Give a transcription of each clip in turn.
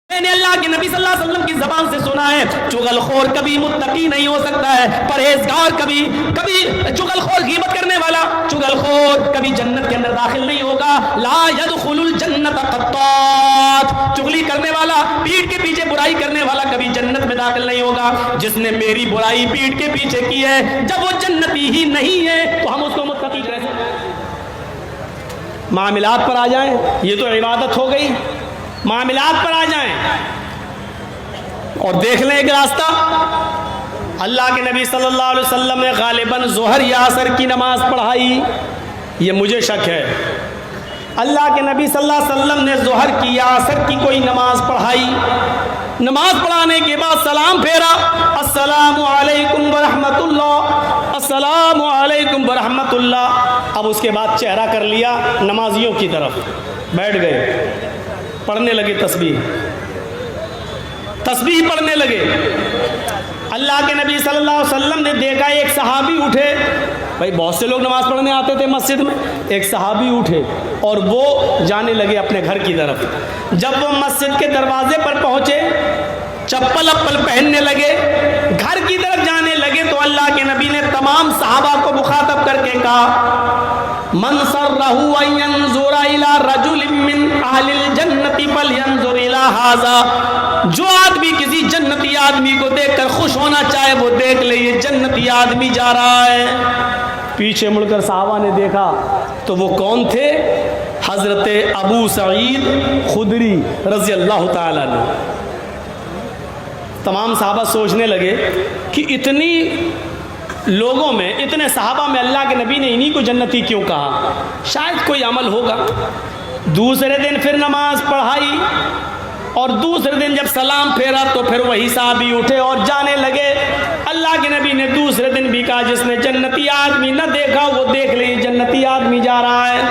میں نے اللہ کے نبی صلی اللہ علیہ وسلم کی زبان سے سنا ہے چغل خور کبھی متقی نہیں ہو سکتا ہے، پرہیزگار کبھی چغل خور غیبت کرنے والا چغل خور کبھی جنت کے اندر داخل نہیں ہوگا. لا يدخل الجنت قطات، چغلی کرنے والا، پیٹھ کے پیچھے برائی کرنے والا کبھی جنت میں داخل نہیں ہوگا. جس نے میری برائی پیٹھ کے پیچھے کی ہے، جب وہ جنتی ہی نہیں ہے تو ہم اس کو متقی کیسے؟ معاملات پر آ جائیں، یہ تو عبادت ہو گئی. معاملات پر آ جائیں اور دیکھ لیں ایک راستہ. اللہ کے نبی صلی اللہ علیہ وسلم نے غالباً ظہر یا عصر کی نماز پڑھائی، یہ مجھے شک ہے. اللہ کے نبی صلی اللہ علیہ وسلم نے ظہر کی یا عصر کی کوئی نماز پڑھائی، نماز پڑھانے کے بعد سلام پھیرا، السلام علیکم ورحمۃ اللہ، السلام علیکم ورحمۃ اللہ. اب اس کے بعد چہرہ کر لیا نمازیوں کی طرف، بیٹھ گئے، پڑھنے لگے تسبیح پڑھنے لگے. اللہ کے نبی صلی اللہ علیہ وسلم نے دیکھا ایک صحابی اٹھے، بھائی بہت سے لوگ نماز پڑھنے آتے تھے مسجد میں، ایک صحابی اٹھے اور وہ جانے لگے اپنے گھر کی طرف. جب وہ مسجد کے دروازے پر پہنچے، چپل اپل پہننے لگے، گھر کی طرف جانے لگے تو اللہ کے نبی نے تمام صحابہ کو مخاطب کر کے کہا، من سرہ ان ينظر الى رجل من اہل الجنت فلینظر الى ھذا، جو آدمی کسی جنتی آدمی کو دیکھ کر خوش ہونا چاہے وہ دیکھ لے، یہ جنتی آدمی جا رہا ہے. پیچھے مڑ کر صحابہ نے دیکھا تو وہ کون تھے؟ حضرت ابو سعید خدری رضی اللہ تعالیٰ عنہ. تمام صحابہ سوچنے لگے کہ اتنی لوگوں میں، اتنے صحابہ میں اللہ کے نبی نے انہی کو جنتی کیوں کہا؟ شاید کوئی عمل ہوگا. دوسرے دن پھر نماز پڑھائی اور دوسرے دن جب سلام پھیرا تو پھر وہی صحابی اٹھے اور جانے لگے. اللہ کے نبی نے دوسرے دن بھی کہا، جس نے جنتی آدمی نہ دیکھا وہ دیکھ لے، جنتی آدمی جا رہا ہے.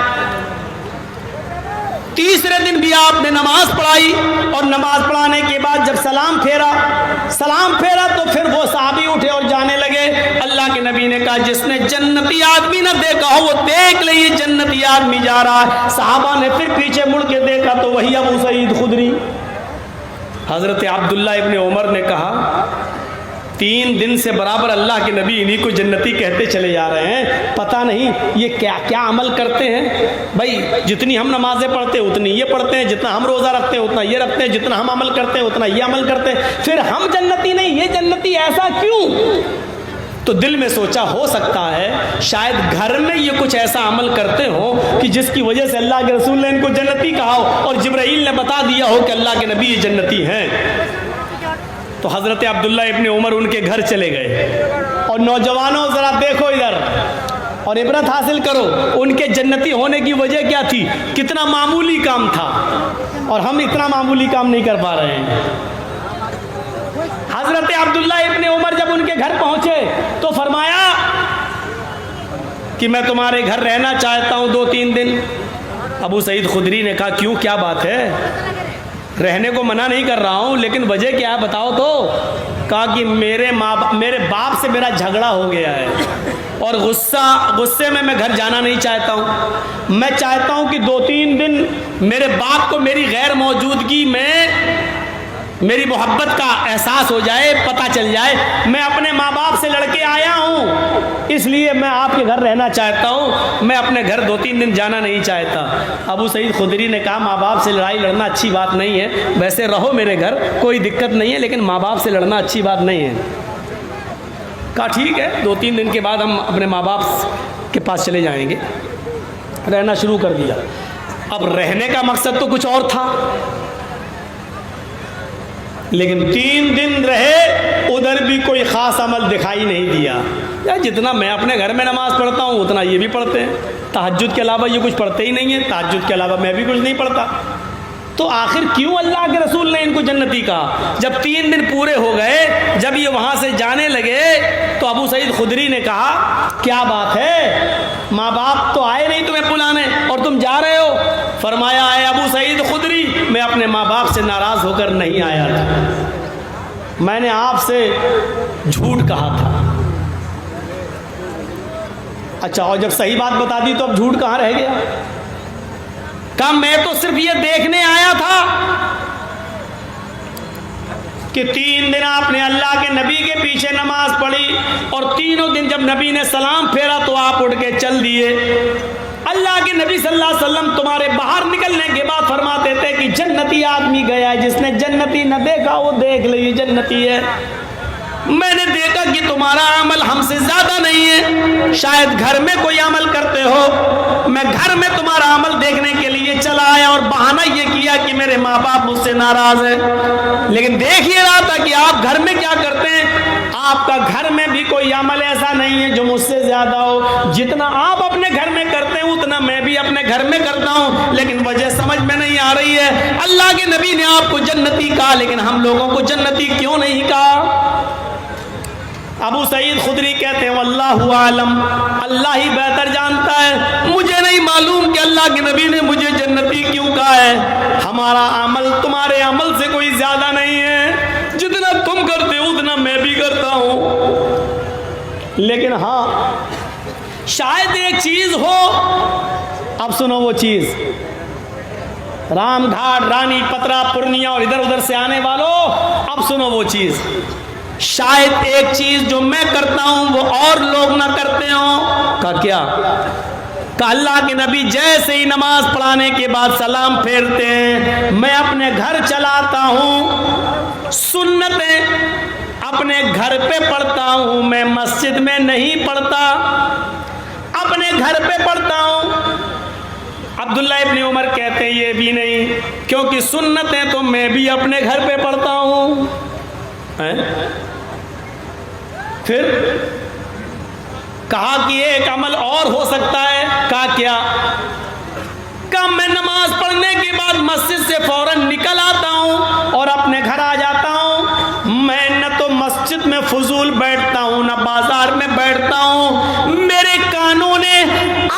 تیسرے دن بھی آپ نے نماز پڑھائی اور نماز پڑھانے کے بعد جب سلام پھیرا تو پھر وہ صحابی اٹھے اور جانے لگے. اللہ کے نبی نے کہا، جس نے جنتی آدمی نہ دیکھا ہو وہ دیکھ لے، یہ جنتی آدمی جا رہا ہے. صحابہ نے پھر پیچھے مڑ کے دیکھا تو وہی ابو سعید خدری. حضرت عبداللہ ابن عمر نے کہا، 3 دن سے برابر اللہ کے نبی انہی کو جنتی کہتے چلے جا رہے ہیں، پتہ نہیں یہ کیا عمل کرتے ہیں. بھائی جتنی ہم نمازیں پڑھتے ہیں اتنی یہ پڑھتے ہیں، جتنا ہم روزہ رکھتے ہیں اتنا یہ رکھتے ہیں، جتنا ہم عمل کرتے ہیں اتنا یہ عمل کرتے ہیں، پھر ہم جنتی نہیں، یہ جنتی، ایسا کیوں؟ تو دل میں سوچا ہو سکتا ہے شاید گھر میں یہ کچھ ایسا عمل کرتے ہوں کہ جس کی وجہ سے اللہ کے رسول نے ان کو جنتی کہا ہو اور جبرائیل نے بتا دیا ہو کہ اللہ کے نبی یہ جنتی ہیں. تو حضرت عبداللہ ابن عمر ان کے گھر چلے گئے. اور نوجوانوں ذرا دیکھو ادھر اور عبرت حاصل کرو، ان کے جنتی ہونے کی وجہ کیا تھی؟ کتنا معمولی کام تھا اور ہم اتنا معمولی کام نہیں کر پا رہے ہیں. حضرت عبداللہ ابن عمر جب ان کے گھر پہنچے تو فرمایا کہ میں تمہارے گھر رہنا چاہتا ہوں 2-3 دن. ابو سعید خدری نے کہا، کیوں، کیا بات ہے؟ رہنے کو منع نہیں کر رہا ہوں، لیکن وجہ کیا ہے بتاؤ تو. کہا کہ میرے باپ سے میرا جھگڑا ہو گیا ہے اور غصے میں گھر جانا نہیں چاہتا ہوں. میں چاہتا ہوں کہ 2-3 دن میرے باپ کو میری غیر موجودگی میں میری محبت کا احساس ہو جائے، پتہ چل جائے. میں اپنے ماں باپ سے لڑ کے آیا ہوں، اس لیے میں آپ کے گھر رہنا چاہتا ہوں، میں اپنے گھر 2-3 دن جانا نہیں چاہتا. ابو سعید خدری نے کہا، ماں باپ سے لڑائی لڑنا اچھی بات نہیں ہے، ویسے رہو میرے گھر، کوئی دقت نہیں ہے، لیکن ماں باپ سے لڑنا اچھی بات نہیں ہے. کہا ٹھیک ہے، 2-3 دن کے بعد ہم اپنے ماں باپ کے پاس چلے جائیں گے. رہنا شروع کر دیا. اب رہنے کا مقصد تو کچھ اور تھا، لیکن 3 دن رہے، ادھر بھی کوئی خاص عمل دکھائی نہیں دیا. جتنا میں اپنے گھر میں نماز پڑھتا ہوں اتنا یہ بھی پڑھتے ہیں، تہجد کے علاوہ یہ کچھ پڑھتے ہی نہیں ہیں، تہجد کے علاوہ میں بھی کچھ نہیں پڑھتا. تو آخر کیوں اللہ کے رسول نے ان کو جنتی کہا؟ جب 3 دن پورے ہو گئے، جب یہ وہاں سے جانے لگے تو ابو سعید خدری نے کہا، کیا بات ہے، ماں باپ تو آئے نہیں تمہیں بلانے اور تم جا رہے ہو؟ فرمایا، اے ابو سعید خدری، میں اپنے ماں باپ سے ناراض ہو کر نہیں آیا تھا، میں نے آپ سے جھوٹ کہا تھا. اچھا، اور جب صحیح بات بتا دی تو اب جھوٹ کہاں رہ گیا؟ کہا میں تو صرف یہ دیکھنے آیا تھا کہ 3 دن آپ نے اللہ کے نبی کے پیچھے نماز پڑھی اور تینوں دن جب نبی نے سلام پھیرا تو آپ اٹھ کے چل دیے۔ اللہ کے نبی صلی اللہ علیہ وسلم تمہارے باہر نکلنے کے بعد فرماتے تھے کہ جنتی آدمی گیا ہے، جس نے جنتی نہ دیکھا وہ دیکھ لے یہ جنتی ہے۔ میں نے دیکھا کہ تمہارا عمل ہم سے زیادہ نہیں ہے، شاید گھر میں کوئی عمل کرتے ہو، میں گھر میں تمہارا عمل دیکھنے کے لیے چلا آیا اور بہانہ یہ کیا کہ میرے ماں باپ مجھ سے ناراض ہیں، لیکن دیکھ یہ رہا تھا کہ آپ گھر میں کیا کرتے ہیں۔ آپ کا گھر میں بھی کوئی عمل ایسا نہیں ہے جو مجھ سے زیادہ ہو، جتنا آپ اپنے گھر میں کرتے ہیں اتنا میں بھی اپنے گھر میں کرتا ہوں، لیکن وجہ سمجھ میں نہیں آ رہی ہے۔ اللہ کے نبی نے آپ کو جنتی کہا لیکن ہم لوگوں کو جنتی کیوں نہیں کہا؟ ابو سعید خدری کہتے ہیں واللہ عالم، اللہ ہی بہتر جانتا ہے، مجھے نہیں معلوم کہ اللہ کے نبی نے مجھے جنتی کیوں کہا ہے۔ ہمارا عمل تمہارے عمل سے کوئی زیادہ نہیں ہے، جتنا تم کرتے ہو اتنا میں بھی کرتا ہوں، لیکن ہاں شاید ایک چیز ہو۔ اب سنو وہ چیز، رام گھاٹ، رانی پترا، پورنیا اور ادھر ادھر سے آنے والوں، اب سنو وہ چیز، شاید ایک چیز جو میں کرتا ہوں وہ اور لوگ نہ کرتے ہوں۔ کا کیا؟ کہ اللہ کے نبی جیسے ہی نماز پڑھانے کے بعد سلام پھیرتے ہیں میں اپنے گھر چلاتا ہوں، سنتیں اپنے گھر پہ پڑھتا ہوں، میں مسجد میں نہیں پڑھتا، اپنے گھر پہ پڑھتا ہوں۔ عبداللہ ابن عمر کہتے ہیں یہ بھی نہیں، کیونکہ سنتیں تو میں بھی اپنے گھر پہ پڑھتا ہوں۔ پھر کہا کہ ایک عمل اور ہو سکتا ہے، کہا کیا؟ کہ میں نماز پڑھنے کے بعد مسجد سے فوراً نکل آتا ہوں اور اپنے گھر آ جاتا ہوں، میں نہ تو مسجد میں فضول بیٹھتا ہوں نہ بازار میں بیٹھتا ہوں، میرے کانوں نے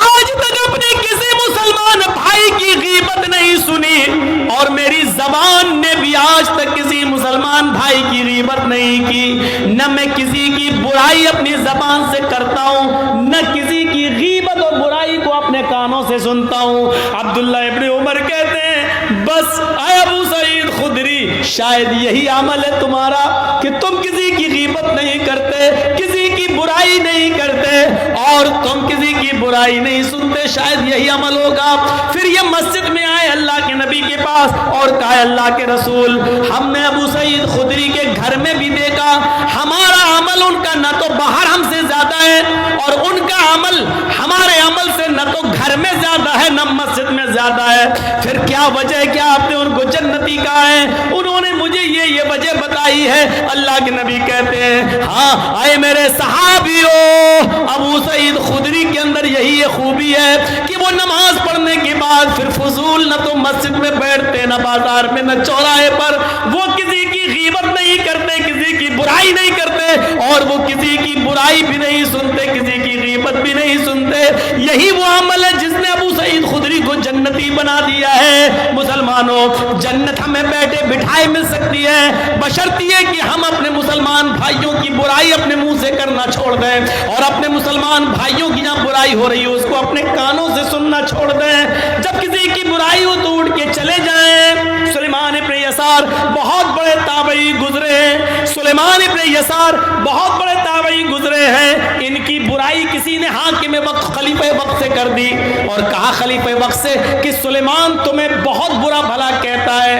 آج تک اپنے کسی مسلمان بھائی کی غیبت نہیں سنی اور میری زبان نے بھی آج تک کسی مسلمان بھائی کی غیبت نہیں کی، نہ میں کسی کی برائی اپنی زبان سے کرتا ہوں نہ کسی کی غیبت اور برائی کو اپنے کانوں سے سنتا ہوں۔ عبداللہ ابن عمر کہتے ہیں بس اے ابو سعید خدری، شاید یہی عمل ہے تمہارا کہ تم کسی کی غیبت نہیں کرتے، کسی کی برائی نہیں کرتے اور تم کسی کی برائی نہیں سنتے، شاید یہی عمل ہوگا۔ پھر یہ مسجد میں آئے اللہ کے نبی کے پاس اور کہا اللہ کے رسول، ہم نے ابو سعید خدری کے گھر میں بھی دیکھا، ہمارا عمل ان کا نہ تو باہر ہم سے زیادہ ہے اور ان کا عمل ہمارے عمل سے نہ تو گھر میں زیادہ ہے نہ مسجد میں زیادہ ہے، پھر کیا وجہ ہے کیا آپ نے ان کو جنتی کہا ہے؟ انہوں نے مجھے یہ وجہ بتائی ہے۔ اللہ کے نبی کہتے ہیں ہاں اے میرے صحابیوں، ابو سعید خدری کے اندر یہی یہ خوبی ہے کہ وہ نماز پڑھنے کے بعد پھر فضول نہ تو مسجد میں بیٹھتے نہ بازار میں نہ چوراہے پر، وہ کسی کی غیبت نہیں کرتے، کسی کی برائی نہیں کرتے اور وہ کسی کی برائی بھی نہیں سنتے، کسی کی غیبت بھی نہیں سنتے۔ یہی وہ عمل ہے جس نے ابو سعید خدری کو جنتی بنا دیا ہے۔ مسلمانوں، جنت ہمیں بیٹھے بٹھائے مل سکتی ہے بشرط یہ کہ ہم اپنے مسلمان بھائیوں کی برائی اپنے منہ سے کرنا چھوڑ دیں اور اپنے مسلمان بھائیوں کی جہاں برائی ہو رہی ہے اس کو اپنے کانوں سے سننا چھوڑ دیں۔ جب کسی کی برائی ہو تو اٹھ کے چلے جائیں۔ سلیمان ابن یسار بہت بڑے تابعی گزرے ہیں، سلیمان ابن یسار بہت بڑے تابعی گزرے ہیں، ان کی برائی کسی نے حاکم وقت خلیفہ وقت سے کر دی اور کہا خلیفہ وقت سے کہ سلیمان تمہیں بہت برا بھلا کہتا ہے۔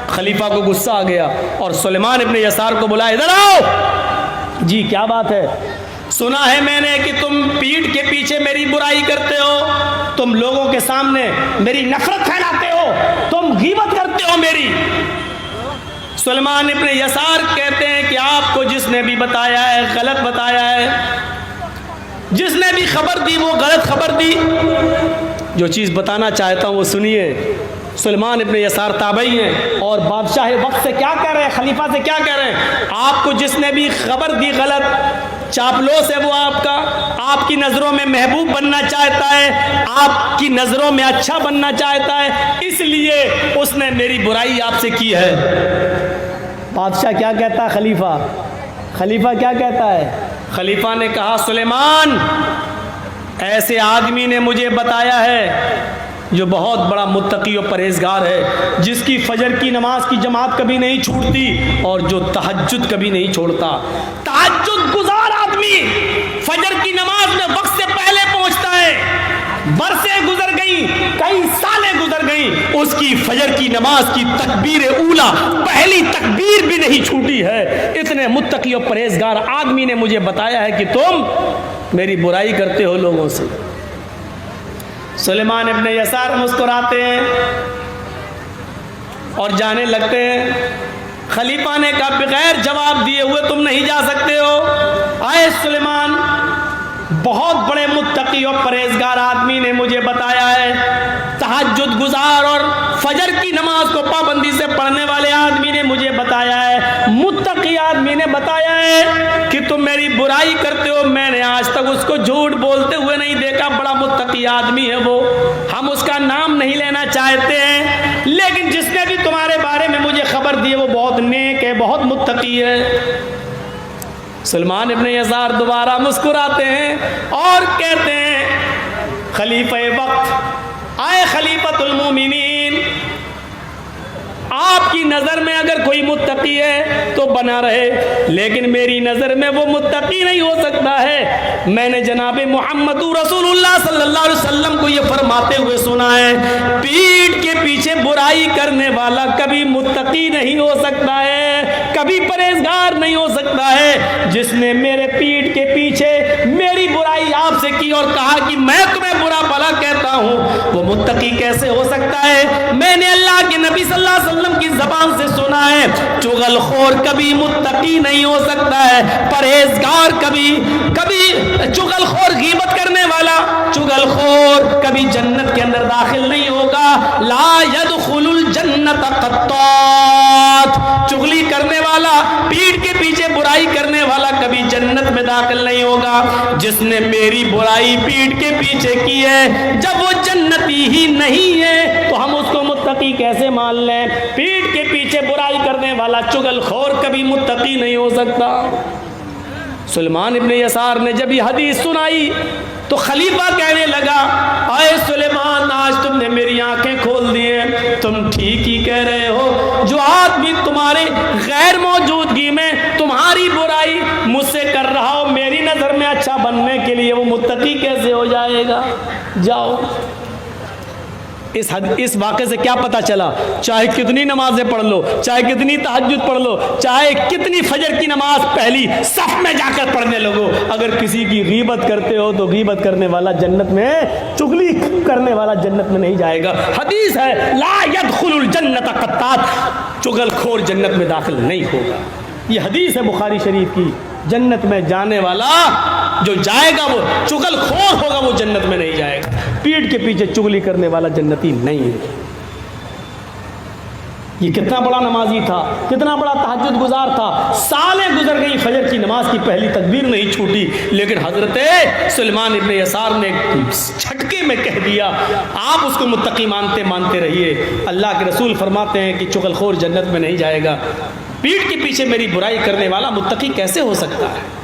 خلیفہ کو غصہ آ گیا اور سلیمان ابن یسار کو بلایا، ادھر آؤ۔ جی کیا بات ہے؟ سنا ہے میں نے کہ تم پیٹھ کے پیچھے میری برائی کرتے ہو، تم لوگوں کے سامنے میری نفرت پھیلاتے ہو، تم غیبت کرتے ہو میری۔ سلیمان ابن یسار کہتے ہیں کہ آپ کو جس نے بھی بتایا ہے غلط بتایا ہے، جس نے بھی خبر دی وہ غلط خبر دی، جو چیز بتانا چاہتا ہوں وہ سنیے۔ سلیمان ابن یسار تابعی ہیں اور بادشاہ وقت سے کیا کہہ رہے ہیں، خلیفہ سے کیا کہہ رہے ہیں؟ آپ کو جس نے بھی خبر دی غلط، چاپلوس ہے وہ آپ کی نظروں میں محبوب بننا چاہتا ہے، آپ کی نظروں میں اچھا بننا چاہتا ہے، اس لیے اس نے میری برائی آپ سے کی ہے۔ بادشاہ کیا کہتا ہے؟ خلیفہ کیا کہتا ہے؟ خلیفہ نے کہا سلیمان ایسے آدمی نے مجھے بتایا ہے جو بہت بڑا متقی و پرہیزگار ہے، جس کی فجر کی نماز کی جماعت کبھی نہیں چھوٹتی اور جو تہجد کبھی نہیں چھوڑتا۔ تہجد گزار آدمی فجر کی نماز میں وقت سے پہلے پہنچتا ہے، برسیں گزر گئیں، کئی سالیں گزر گئیں، اس کی فجر کی نماز کی تکبیر اولا، پہلی تکبیر بھی نہیں چھوٹی ہے۔ اتنے متقی و پرہیزگار آدمی نے مجھے بتایا ہے کہ تم میری برائی کرتے ہو لوگوں سے۔ سلیمان ابن یسار مسکراتے ہیں اور جانے لگتے ہیں۔ خلیفہ نے کہا بغیر جواب دیے ہوئے تم نہیں جا سکتے ہو۔ آئے سلیمان، بہت بڑے متقی اور پرہیزگار آدمی نے مجھے بتایا ہے، تہجد گزار اور فجر کی نماز کو پابندی سے پڑھنے والے آدمی نے مجھے بتایا ہے، متقی آدمی نے بتایا ہے کہ تم میری برائی کرتے ہو۔ میں نے آج تک اس کو جھوٹ بولتے ہوئے نہیں دیکھا، بڑا متقی آدمی ہے وہ، ہم اس کا نام نہیں لینا چاہتے ہیں، لیکن جس نے بھی تمہارے بارے میں مجھے خبر دی ہے وہ بہت نیک ہے، بہت متقی ہے۔ سلمان ابن یسار دوبارہ مسکراتے ہیں اور کہتے ہیں خلیفہ وقت، آئے خلیفۃ المومنین، آپ کی نظر میں اگر کوئی متقی ہے تو بنا رہے، لیکن میری نظر میں وہ متقی نہیں ہو سکتا ہے۔ میں نے جناب محمد رسول اللہ صلی اللہ علیہ وسلم کو یہ فرماتے ہوئے سنا ہے، پیٹھ کے پیچھے برائی کرنے والا کبھی متقی نہیں ہو سکتا ہے، کبھی پرہیزگار نہیں ہو سکتا ہے۔ جس نے میرے پیٹھ کے پیچھے میری برائی آپ سے کی اور کہا کہ میں تمہیں برا بھلا کہتا ہوں، وہ متقی کیسے ہو سکتا ہے؟ میں نے اللہ کے نبی صلی اللہ علیہ وسلم کی زبان سے سنا ہے، چغل خور کبھی متقی نہیں ہو سکتا ہے، پرہیزگار کبھی چغل خور غیبت کرنے والا چغل خور کبھی جنت کے اندر داخل نہیں ہوگا۔ لا يدخل الجنت قطات، چغلی کرنے والا، پیٹھ کے پیچھے برائی کرنے والا کبھی جنت میں داخل نہیں ہوگا۔ جس نے میری برائی پیٹھ کے پیچھے کی ہے، جب وہ جنتی ہی نہیں ہے تو ہم اس کو متقی کیسے مان لیں؟ پیٹھ کے پیچھے برائی کرنے والا چغل خور کبھی متقی نہیں ہو سکتا۔ سلیمان ابن یسار نے جب یہ حدیث سنائی تو خلیفہ کہنے لگا، اے سلیمان، آج تم نے میری آنکھیں کھول دی ہیں، تم ٹھیک ہی کہہ رہے ہو۔ جو آدمی تمہارے غیر موجودگی میں تمہاری برائی مجھ سے کر رہا ہو، میری نظر میں اچھا بننے کے لیے وہ متقی کیسے ہو جائے گا؟ جاؤ۔ اس واقعے سے کیا پتا چلا؟ چاہے کتنی نمازیں پڑھ لو، چاہے کتنی تہجد پڑھ لو، چاہے کتنی فجر کی نماز پہلی صف میں جا کر پڑھنے لگو، اگر کسی کی غیبت کرتے ہو تو غیبت کرنے والا جنت میں، چغلی کرنے والا جنت میں نہیں جائے گا۔ حدیث ہے لا يدخل الجنت قطات، چغل خور جنت میں داخل نہیں ہوگا۔ یہ حدیث ہے بخاری شریف کی۔ جنت میں جانے والا جو جائے گا وہ چغل خور ہوگا، وہ جنت میں نہیں جائے گا۔ پیٹھ کے پیچھے چغلی کرنے والا جنتی نہیں ہے۔ یہ کتنا بڑا نمازی تھا، کتنا بڑا تہجد گزار تھا، سالیں گزر گئی، فجر کی نماز کی پہلی تکبیر نہیں چھوٹی، لیکن حضرت سلیمان ابن یسار نے جھٹکے میں کہہ دیا، آپ اس کو متقی مانتے رہیے۔ اللہ کے رسول فرماتے ہیں کہ چغل خور جنت میں نہیں جائے گا، پیٹھ کے پیچھے میری برائی کرنے والا متقی کیسے ہو سکتا ہے؟